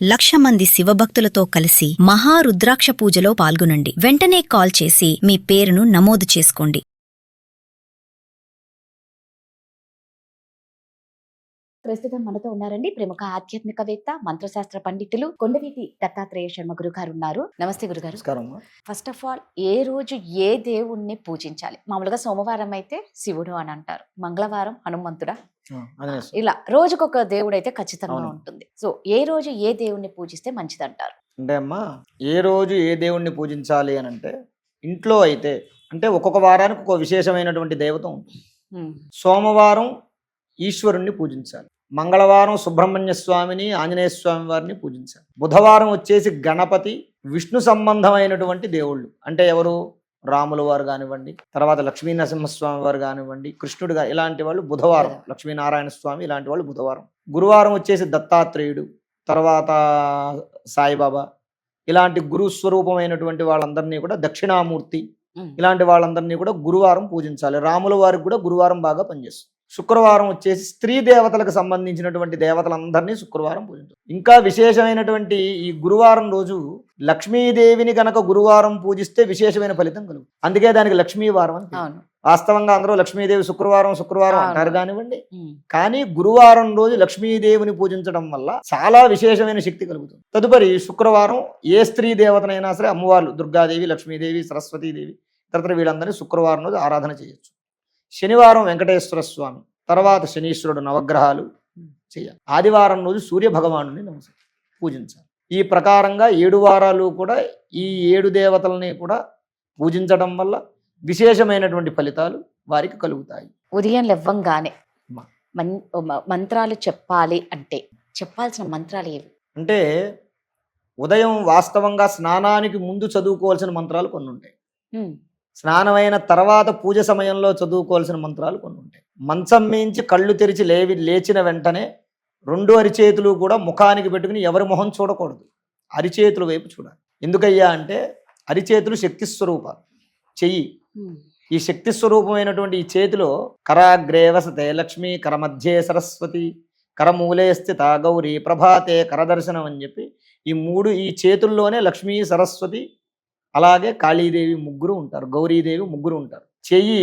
1,00,000 మంది శివభక్తులతో కలిసి మహారుద్రాక్ష పూజలో పాల్గొనండి. వెంటనే కాల్ చేసి మీ పేరును నమోదు చేసుకోండి. ప్రస్తుతం మనతో ఉన్నారండి ప్రముఖ ఆధ్యాత్మికవేత్త, మంత్రశాస్త్ర పండితులు కొండవీటి దత్తాత్రేయ శర్మ గురుగారు ఉన్నారు. నమస్తే గురుగారు. ఫస్ట్ ఆఫ్ ఆల్, ఏ రోజు ఏ దేవుణ్ణి పూజించాలి? మామూలుగా సోమవారం అయితే శివుడు అని అంటారు, మంగళవారం హనుమంతుడా, ఇలా రోజుకొక దేవుడు అయితే ఖచ్చితంగా ఉంటుంది. సో ఏ రోజు ఏ దేవుణ్ణి పూజిస్తే మంచిది అంటారు? అంటే అమ్మా, ఏ రోజు ఏ దేవుణ్ణి పూజించాలి అని అంటే, ఇంట్లో అయితే అంటే ఒక్కొక్క వారానికి ఒక విశేషమైనటువంటి దేవత ఉంటుంది. సోమవారం ఈశ్వరుణ్ణి పూజించాలి, మంగళవారం సుబ్రహ్మణ్య స్వామిని, ఆంజనేయ స్వామి వారిని పూజించాలి, బుధవారం వచ్చేసి గణపతి, విష్ణు సంబంధమైనటువంటి దేవుళ్ళు అంటే ఎవరు, రాముల వారు కానివ్వండి, తర్వాత లక్ష్మీ నరసింహస్వామి వారు కానివ్వండి, కృష్ణుడు ఇలాంటి వాళ్ళు బుధవారం, లక్ష్మీనారాయణ స్వామి ఇలాంటి వాళ్ళు బుధవారం. గురువారం వచ్చేసి దత్తాత్రేయుడు, తర్వాత సాయిబాబా, ఇలాంటి గురుస్వరూపమైనటువంటి వాళ్ళందరినీ కూడా, దక్షిణామూర్తి ఇలాంటి వాళ్ళందరినీ కూడా గురువారం పూజించాలి. రాముల వారికి కూడా గురువారం బాగా పనిచేస్తుంది. శుక్రవారం వచ్చేసి స్త్రీ దేవతలకు సంబంధించినటువంటి దేవతలందరినీ శుక్రవారం పూజించాలి. ఇంకా విశేషమైనటువంటి ఈ గురువారం రోజు లక్ష్మీదేవిని కనుక గురువారం పూజిస్తే విశేషమైన ఫలితం కలుగుతుంది. అందుకే దానికి లక్ష్మీవారం అని. వాస్తవంగా అందరూ లక్ష్మీదేవి శుక్రవారం అంటారు కానివ్వండి, కానీ గురువారం రోజు లక్ష్మీదేవిని పూజించడం వల్ల చాలా విశేషమైన శక్తి కలుగుతుంది. తదుపరి శుక్రవారం ఏ స్త్రీ దేవతనైనా సరే, అమ్మవార్లు దుర్గాదేవి, లక్ష్మీదేవి, సరస్వతీదేవి తదితర వీళ్ళందరినీ శుక్రవారం రోజు ఆరాధన చేయొచ్చు. శనివారం వెంకటేశ్వర స్వామి, తర్వాత శనీశ్వరుడు, నవగ్రహాలు చేయాలి. ఆదివారం రోజు సూర్య భగవానుని పూజించాలి. ఈ ప్రకారంగా 7 వారాలు కూడా ఈ 7 దేవతలని కూడా పూజించడం వల్ల విశేషమైనటువంటి ఫలితాలు వారికి కలుగుతాయి. ఉదయం లేవగానే మంత్రాలు చెప్పాలి అంటే చెప్పాల్సిన మంత్రాలు ఏవి? అంటే ఉదయం వాస్తవంగా స్నానానికి ముందు చదువుకోవాల్సిన మంత్రాలు కొన్ని ఉంటాయి, స్నానమైన తర్వాత పూజ సమయంలో చదువుకోవాల్సిన మంత్రాలు కొన్ని ఉంటాయి. మంచం మించి కళ్ళు తెరిచి లేచిన వెంటనే 2 అరిచేతులు కూడా ముఖానికి పెట్టుకుని ఎవరి మొహం చూడకూడదు, అరిచేతుల వైపు చూడాలి. ఎందుకయ్యా అంటే అరిచేతులు శక్తి స్వరూపాలు. చెయ్యి, ఈ శక్తి స్వరూపమైనటువంటి ఈ చేతిలో కరాగ్రే వసతే లక్ష్మి, కరమధ్యే సరస్వతి, కరమూలే స్థిత గౌరీ, ప్రభాతే కరదర్శనం అని చెప్పి ఈ చేతుల్లోనే లక్ష్మీ, సరస్వతి, అలాగే కాళీదేవి ముగ్గురు ఉంటారు, గౌరీదేవి ముగ్గురు ఉంటారు. చెయ్యి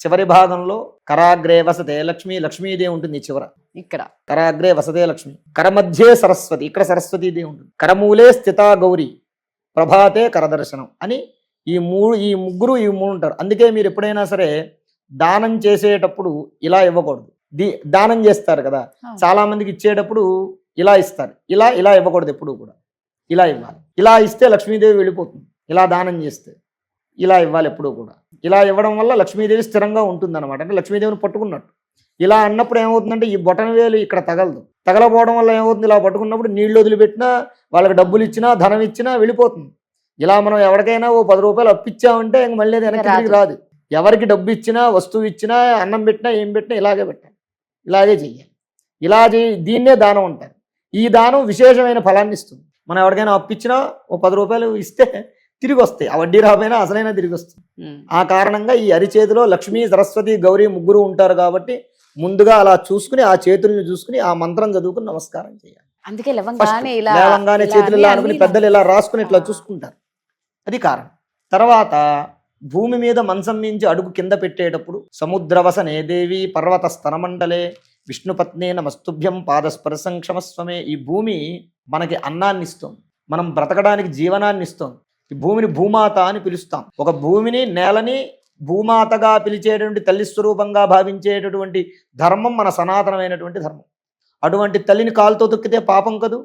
చివరి భాగంలో కరాగ్రే వసతే లక్ష్మి, లక్ష్మీదేవి ఉంటుంది చివర, ఇక్కడ కరాగ్రే వసతే లక్ష్మి, కరమధ్యే సరస్వతి, ఇక్కడ సరస్వతీదేవి ఉంటుంది, కరమూలే స్థిత గౌరీ, ప్రభాతే కరదర్శనం అని ఈ ముగ్గురు ఉంటారు. అందుకే మీరు ఎప్పుడైనా సరే దానం చేసేటప్పుడు ఇలా ఇవ్వకూడదు. దానం చేస్తారు కదా, చాలా మందికి ఇచ్చేటప్పుడు ఇలా ఇస్తారు, ఇలా ఇవ్వకూడదు. ఎప్పుడు కూడా ఇలా ఇవ్వాలి. ఇలా ఇస్తే లక్ష్మీదేవి వెళ్ళిపోతుంది. ఇలా దానం చేస్తే ఇలా ఇవ్వాలి ఎప్పుడూ కూడా. ఇలా ఇవ్వడం వల్ల లక్ష్మీదేవి స్థిరంగా ఉంటుంది అనమాట. అంటే లక్ష్మీదేవిని పట్టుకున్నట్టు. ఇలా అన్నప్పుడు ఏమవుతుందంటే ఈ బొటన వేలు ఇక్కడ తగలపోవడం వల్ల ఏమవుతుంది, ఇలా పట్టుకున్నప్పుడు నీళ్లు వదిలిపెట్టినా, వాళ్ళకి డబ్బులు ఇచ్చినా, ధనం ఇచ్చినా వెళ్ళిపోతుంది. ఇలా మనం ఎవరికైనా ఓ 10 రూపాయలు అప్పిచ్చామంటే ఇంక మళ్ళీ వెనక్కి రాదు. ఎవరికి డబ్బు ఇచ్చినా, వస్తువు ఇచ్చినా, అన్నం పెట్టినా, ఏం పెట్టినా ఇలాగే పెట్టాలి, ఇలాగే చెయ్యాలి. దీన్నే దానం అంటారు. ఈ దానం విశేషమైన ఫలాన్ని ఇస్తుంది. మనం ఎవరికైనా అప్పిచ్చినా ఓ 10 రూపాయలు ఇస్తే తిరిగి వస్తాయి, ఆ వడ్డీ రాబోయినా అసలైనా తిరిగి వస్తుంది. ఆ కారణంగా ఈ అరిచేతిలో లక్ష్మీ, సరస్వతి, గౌరీ ముగ్గురు ఉంటారు కాబట్టి ముందుగా అలా చూసుకుని, ఆ చేతుల్ని చూసుకుని ఆ మంత్రం చదువుకుని నమస్కారం చేయాలి. అందుకే లేవంగానే చేతులు ఇలా అనుకుని పెద్దలు ఇలా రాసుకుని ఇట్లా చూసుకుంటారు, అది కారణం. తర్వాత భూమి మీద మంచం మించి అడుగు కింద పెట్టేటప్పుడు సముద్రవసనే దేవి పర్వత స్తనమండలే విష్ణుపత్నే నమస్తుభ్యం పాదస్పర్శం క్షమస్వమే. ఈ భూమి మనకి అన్నాన్ని ఇస్తుంది, మనం బ్రతకడానికి జీవనాన్ని ఇస్తుంది. ఈ భూమిని భూమాత అని పిలుస్తాం. ఒక భూమిని, నేలని భూమాతగా పిలిచేటువంటి, తల్లి స్వరూపంగా భావించేటటువంటి ధర్మం మన సనాతనమైనటువంటి ధర్మం. అటువంటి తల్లిని కాలుతో తొక్కితే పాపం కదూ.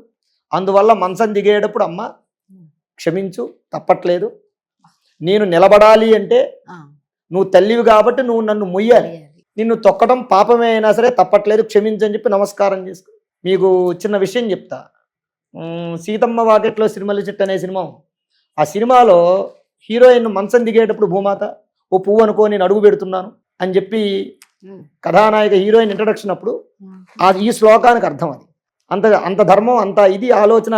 అందువల్ల మంచం దిగేటప్పుడు అమ్మ క్షమించు, తప్పట్లేదు, నేను నిలబడాలి అంటే నువ్వు తల్లివి కాబట్టి నువ్వు నన్ను మొయ్యాలి, నిన్ను తొక్కడం పాపమే అయినా సరే తప్పట్లేదు, క్షమించని చెప్పి నమస్కారం చేసుకో. మీకు చిన్న విషయం చెప్తా. సీతమ్మ వాకిట్లో సిరిమల్లి చెట్టు అనే సినిమా, ఆ సినిమాలో హీరోయిన్ మంచం దిగేటప్పుడు భూమాత ఓ పువ్వు అనుకో నేను అడుగు పెడుతున్నాను అని చెప్పి కథానాయక హీరోయిన్ ఇంట్రడక్షన్ అప్పుడు ఈ శ్లోకానికి అర్థం అది. అంత ధర్మం, అంత ఇది ఆలోచన,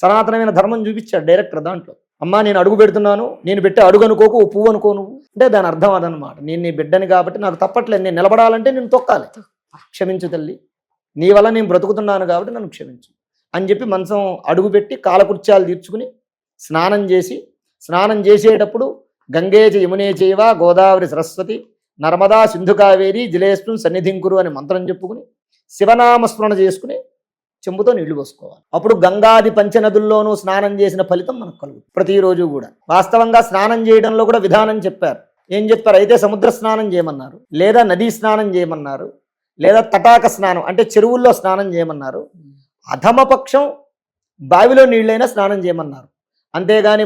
సనాతనమైన ధర్మం చూపించాడు డైరెక్టర్ దాంట్లో. అమ్మా నేను అడుగు పెడుతున్నాను, నేను పెట్టే అడుగు అనుకోకు, ఓ పువ్వు అనుకో నువ్వు అంటే దాని అర్థం అదనమాట. నేను నీ బిడ్డని కాబట్టి నాకు తప్పట్లేదు, నేను నిలబడాలంటే నేను తొక్కాలి, క్షమించు తల్లి, నీ వల్ల నేను బ్రతుకుతున్నాను కాబట్టి నన్ను క్షమించు అని చెప్పి మంచం అడుగుపెట్టి కాలకృత్యాలు తీర్చుకుని స్నానం చేసేటప్పుడు గంగే యమునే చైవ గోదావరి సరస్వతి నర్మదా సింధు కావేరి జలేస్మిన్ సన్నిధింకురు అని మంత్రం చెప్పుకుని శివనామస్మరణ చేసుకుని చెంబుతో నీళ్లు పోసుకోవాలి. అప్పుడు గంగాది పంచనదుల్లోనూ స్నానం చేసిన ఫలితం మనకు కలుగుతుంది ప్రతిరోజు కూడా. వాస్తవంగా స్నానం చేయడంలో కూడా విధానం చెప్పారు. ఏం చెప్పారు? అయితే సముద్ర స్నానం చేయమన్నారు, లేదా నదీ స్నానం చేయమన్నారు, లేదా తటాక స్నానం అంటే చెరువుల్లో స్నానం చేయమన్నారు. అధమపక్షం బావిలో నీళ్ళైనా స్నానం చేయమన్నారు. అంతేగాని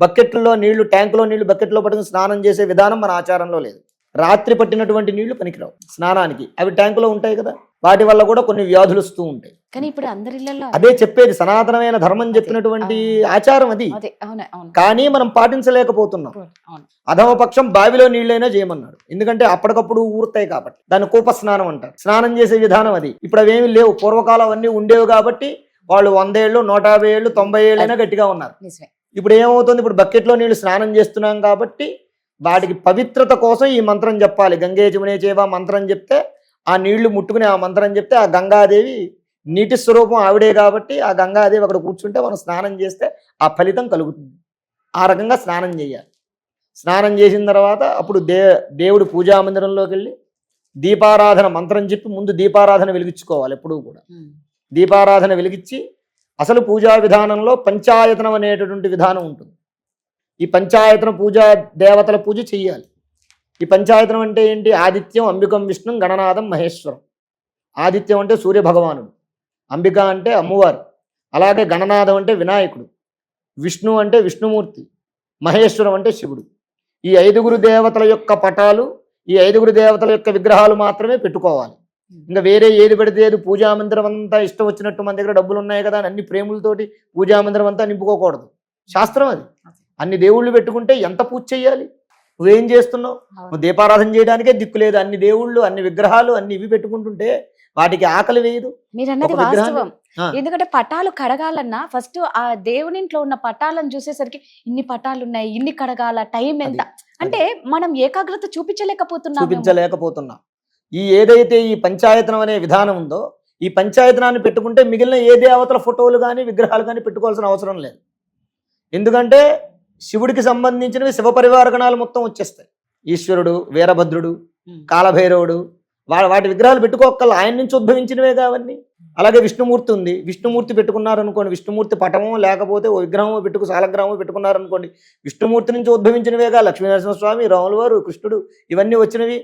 బకెట్లో నీళ్లు, ట్యాంకులో నీళ్లు బకెట్లో పట్టుకుని స్నానం చేసే విధానం మన ఆచారంలో లేదు. రాత్రి పట్టినటువంటి నీళ్లు పనికిరావు స్నానానికి, అవి ట్యాంకులో ఉంటాయి కదా, వాటి వల్ల కూడా కొన్ని వ్యాధులు వస్తూ ఉంటాయి. కానీ ఇప్పుడు అందరిలో అదే చెప్పేది, సనాతనమైన ధర్మం చెప్పినటువంటి ఆచారం అది. కానీ మనం పాటించలేకపోతున్నాం. అధమపక్షం బావిలో నీళ్ళైనా చేయమన్నాడు, ఎందుకంటే అప్పటికప్పుడు ఊరుతాయి కాబట్టి. దాన్ని కూప స్నానం అంటారు. స్నానం చేసే విధానం అది. ఇప్పుడు అవేమి లేవు, పూర్వకాలం అవన్నీ ఉండేవి కాబట్టి వాళ్ళు 100 ఏళ్ళు 150 ఏళ్ళు 90 ఏళ్ళైనా గట్టిగా ఉన్నారు. ఇప్పుడు ఏమవుతుంది? ఇప్పుడు బకెట్లో నీళ్లు స్నానం చేస్తున్నాం కాబట్టి వాటికి పవిత్రత కోసం ఈ మంత్రం చెప్పాలి. గంగే యమునే చైవ మంత్రం చెప్తే, ఆ నీళ్లు ముట్టుకుని ఆ మంత్రం చెప్తే, ఆ గంగాదేవి నీటి స్వరూపం ఆవిడే కాబట్టి ఆ గంగాదేవి అక్కడ కూర్చుంటే మనం స్నానం చేస్తే ఆ ఫలితం కలుగుతుంది. ఆ రకంగా స్నానం చేయాలి. స్నానం చేసిన తర్వాత అప్పుడు దేవుడు పూజా మందిరంలోకి వెళ్ళి దీపారాధన మంత్రం చెప్పి ముందు దీపారాధన వెలిగించుకోవాలి. ఎప్పుడూ కూడా దీపారాధన వెలిగించి, అసలు పూజా విధానంలో పంచాయతనం అనేటటువంటి విధానం ఉంటుంది. ఈ పంచాయతన పూజ, దేవతల పూజ చెయ్యాలి. ఈ పంచాయతనం అంటే ఏంటి? ఆదిత్యం, అంబికం, విష్ణుం, గణనాథం, మహేశ్వరం. ఆదిత్యం అంటే సూర్య భగవానుడు, అంబిక అంటే అమ్మవారు, అలాగే గణనాథం అంటే వినాయకుడు, విష్ణు అంటే విష్ణుమూర్తి, మహేశ్వరం అంటే శివుడు. ఈ 5 దేవతల యొక్క పటాలు, ఈ 5 దేవతల యొక్క విగ్రహాలు మాత్రమే పెట్టుకోవాలి. ఇంకా వేరే ఏది పెడితే ఏది పూజా మందిరం అంతా ఇష్టం వచ్చినట్టు, మన దగ్గర డబ్బులు ఉన్నాయి కదా అని అన్ని ప్రేములతోటి పూజా మందిరం అంతా నింపుకోకూడదు. శాస్త్రం అది. అన్ని దేవుళ్ళు పెట్టుకుంటే ఎంత పూజ చేయాలి? నువ్వేం చేస్తున్నావు? నువ్వు దీపారాధన చేయడానికే దిక్కు లేదు. అన్ని దేవుళ్ళు, అన్ని విగ్రహాలు, అన్ని ఇవి పెట్టుకుంటుంటే వాటికి ఆకలి వేయదు. మీరు అన్నది వాస్తవం. ఎందుకంటే పటాలు కడగాలన్నా ఫస్ట్ ఆ దేవుని ఇంట్లో ఉన్న పటాలను చూసేసరికి ఇన్ని పటాలు ఉన్నాయి, ఇన్ని కడగాల, టైం ఎంత అంటే మనం ఏకాగ్రత చూపించలేకపోతున్నాం. ఈ ఏదైతే ఈ పంచాయతనం అనే విధానం ఉందో, ఈ పంచాయతనాన్ని పెట్టుకుంటే మిగిలిన ఏ దేవతల ఫోటోలు కానీ విగ్రహాలు కానీ పెట్టుకోవాల్సిన అవసరం లేదు. ఎందుకంటే శివుడికి సంబంధించినవి శివ పరివార గణాలు మొత్తం వచ్చేస్తాయి. ఈశ్వరుడు, వీరభద్రుడు, కాలభైరవుడు, వాటి విగ్రహాలు పెట్టుకోకల్లా ఆయన నుంచి ఉద్భవించినవే కావన్నీ. అలాగే విష్ణుమూర్తి ఉంది, విష్ణుమూర్తి పెట్టుకున్నారనుకోండి, విష్ణుమూర్తి పటమో లేకపోతే ఓ విగ్రహమో సాలగ్రామో పెట్టుకున్నారనుకోండి, విష్ణుమూర్తి నుంచి ఉద్భవించినవేగా. లక్ష్మీనరసింహస్వామి, రాములవారు, కృష్ణుడు, ఇవన్నీ వచ్చినవి.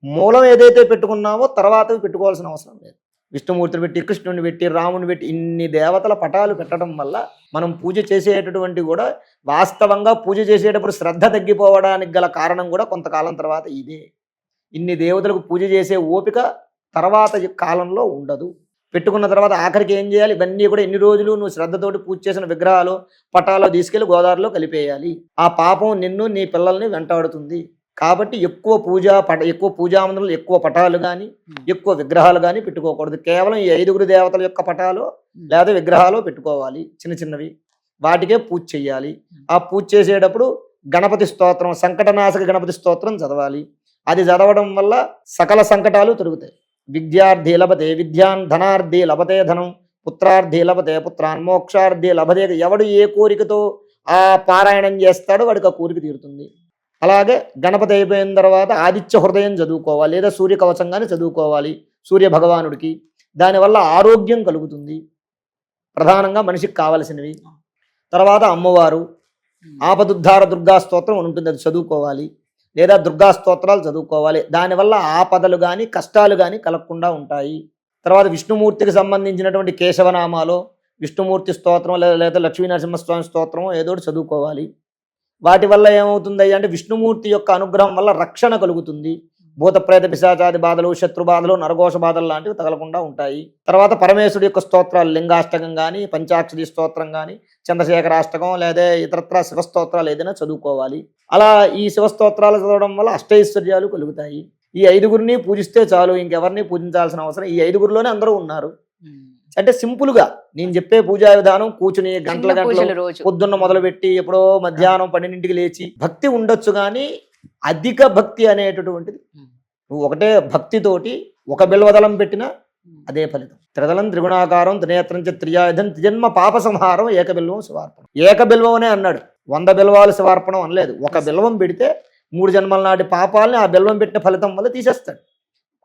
మూలం ఏదైతే పెట్టుకున్నామో తర్వాత పెట్టుకోవాల్సిన అవసరం లేదు. విష్ణుమూర్తిని పెట్టి, కృష్ణుని పెట్టి, రాముని పెట్టి, ఇన్ని దేవతల పటాలు పెట్టడం వల్ల మనం పూజ చేసేటటువంటి కూడా వాస్తవంగా పూజ చేసేటప్పుడు శ్రద్ధ తగ్గిపోవడానికి గల కారణం కూడా కొంతకాలం తర్వాత ఇదే. ఇన్ని దేవతలకు పూజ చేసే ఓపిక తర్వాత కాలంలో ఉండదు. పెట్టుకున్న తర్వాత ఆఖరికి ఏం చేయాలి? ఇవన్నీ కూడా ఎన్ని రోజులు నువ్వు శ్రద్ధతోటి పూజ చేసిన విగ్రహాలు, పటాలు తీసుకెళ్లి గోదావరిలో కలిపేయాలి. ఆ పాపం నిన్ను, నీ పిల్లల్ని వెంటాడుతుంది. కాబట్టి ఎక్కువ పూజా మందిరంలో ఎక్కువ పటాలు కానీ ఎక్కువ విగ్రహాలు కానీ పెట్టుకోకూడదు. కేవలం ఈ 5 దేవతల యొక్క పటాలు లేదా విగ్రహాలు పెట్టుకోవాలి, చిన్న చిన్నవి. వాటికే పూజ చెయ్యాలి. ఆ పూజ చేసేటప్పుడు గణపతి స్తోత్రం, సంకటనాశక గణపతి స్తోత్రం చదవాలి. అది చదవడం వల్ల సకల సంకటాలు తొలుగుతాయి. విద్యార్థి లభతే విద్యాన్, ధనార్థి లభతే ధనం, పుత్రార్థి లభతే పుత్రాన్, మోక్షార్థి లభతే. ఎవడు ఏ కోరికతో ఆ పారాయణం చేస్తాడో వాడికి ఆ కోరిక తీరుతుంది. అలాగే గణపతి అయిపోయిన తర్వాత ఆదిత్య హృదయం చదువుకోవాలి, లేదా సూర్య కవచంగానే చదువుకోవాలి సూర్య భగవానుడికి. దానివల్ల ఆరోగ్యం కలుగుతుంది. ప్రధానంగా మనిషికి కావలసినవి. తర్వాత అమ్మవారు ఆపదుద్ధార దుర్గా స్తోత్రం అని ఉంటుంది, అది చదువుకోవాలి, లేదా దుర్గా స్తోత్రాలు చదువుకోవాలి. దానివల్ల ఆపదలు కానీ కష్టాలు కానీ కలగకుండా ఉంటాయి. తర్వాత విష్ణుమూర్తికి సంబంధించినటువంటి కేశవనామాలో విష్ణుమూర్తి స్తోత్రం లేదా లక్ష్మీనరసింహస్వామి స్తోత్రం ఏదో చదువుకోవాలి. వాటి వల్ల ఏమవుతుంది అంటే విష్ణుమూర్తి యొక్క అనుగ్రహం వల్ల రక్షణ కలుగుతుంది. భూత ప్రేత పిశాచాది బాధలు, శత్రు బాధలు, నరఘోష బాధలు లాంటివి తగలకుండా ఉంటాయి. తర్వాత పరమేశ్వరుడి యొక్క స్తోత్రాలు, లింగాష్టకం కానీ, పంచాక్షరి స్తోత్రం కానీ, చంద్రశేఖరాష్టకం లేదా ఇతరత్ర శివస్తోత్రాలు ఏదైనా చదువుకోవాలి. అలా ఈ శివస్తోత్రాలు చదవడం వల్ల అష్టైశ్వర్యాలు కలుగుతాయి. ఈ 5 పూజిస్తే చాలు, ఇంకెవరిని పూజించాల్సిన అవసరం. ఈ 5 అందరూ ఉన్నారు. అంటే సింపుల్ గా నేను చెప్పే పూజా విధానం కూర్చుని గంటలు పొద్దున్న మొదలుపెట్టి ఎప్పుడో మధ్యాహ్నం 12ంటికి లేచి భక్తి ఉండొచ్చు, కానీ అధిక భక్తి అనేటటువంటిది నువ్వు ఒకటే భక్తితోటి ఒక బిల్వదళం పెట్టినా అదే ఫలితం. త్రిదలం త్రిగుణాకారం త్రినేత్రం చ త్రియాయుధం త్రిజన్మ పాప సంహారం ఏకబిల్వం శివార్పణం. ఏకబిల్వమనే అన్నాడు, 100 బిల్వాలు శివార్పణం అనలేదు. ఒక బిల్వం పెడితే 3 జన్మల నాటి పాపాలని ఆ బిల్వం పెట్టిన ఫలితం వల్ల తీసేస్తాడు.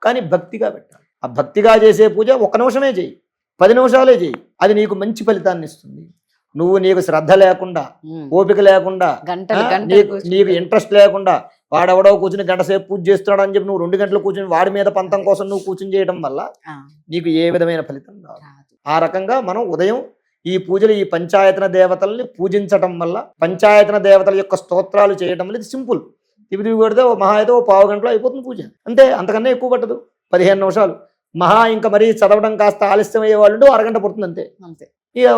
కానీ భక్తిగా పెట్టాలి. ఆ భక్తిగా చేసే పూజ 1 నిమిషమే చేయి, 10 నిమిషాలే చేయి, అది నీకు మంచి ఫలితాన్ని ఇస్తుంది. నువ్వు నీకు శ్రద్ధ లేకుండా, ఓపిక లేకుండా, నీకు ఇంట్రెస్ట్ లేకుండా, వాడెవడో కూర్చుని 1 గంట సేపు పూజ చేస్తున్నాడు అని చెప్పి నువ్వు 2 గంటలు కూర్చుని వాడి మీద పంతం కోసం నువ్వు కూర్చుని చేయడం వల్ల నీకు ఏ విధమైన ఫలితం రాదు. ఆ రకంగా మనం ఉదయం ఈ పూజలు, ఈ పంచాయతన దేవతల్ని పూజించటం వల్ల, పంచాయతన దేవతల యొక్క స్తోత్రాలు చేయడం వల్ల, ఇది సింపుల్. తిరిగి కొడితే మహా అయితే 1/4 గంటలో అయిపోతుంది పూజ, అంతే. అంతకన్నా ఎక్కువ పట్టదు, 15 నిమిషాలు మహా. ఇంకా మరీ చదవడం కాస్త ఆలస్యం అయ్యే వాళ్ళు 1 అరగంట పడుతుంది అంతే. ఇక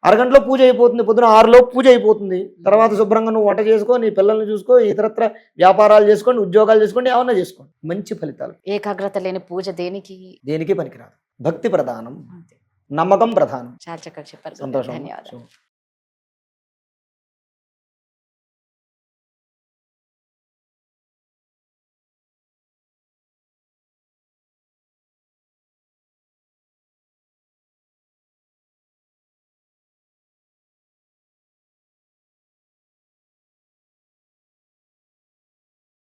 అరగంటలో పూజ అయిపోతుంది, పొద్దున 6లోపు పూజ అయిపోతుంది. తర్వాత శుభ్రంగా నువ్వు వంట చేసుకో, నీ పిల్లల్ని చూసుకో, ఇతరత్ర వ్యాపారాలు చేసుకోండి, ఉద్యోగాలు చేసుకోండి, ఏమన్నా చేసుకోండి, మంచి ఫలితాలు. ఏకాగ్రత లేని పూజ దేనికి పనికిరాదు. భక్తి ప్రధానం, నమ్మకం ప్రధానం. చాలా చక్కగా చెప్పారు. సంతోషం. ధన్యవాదాలు.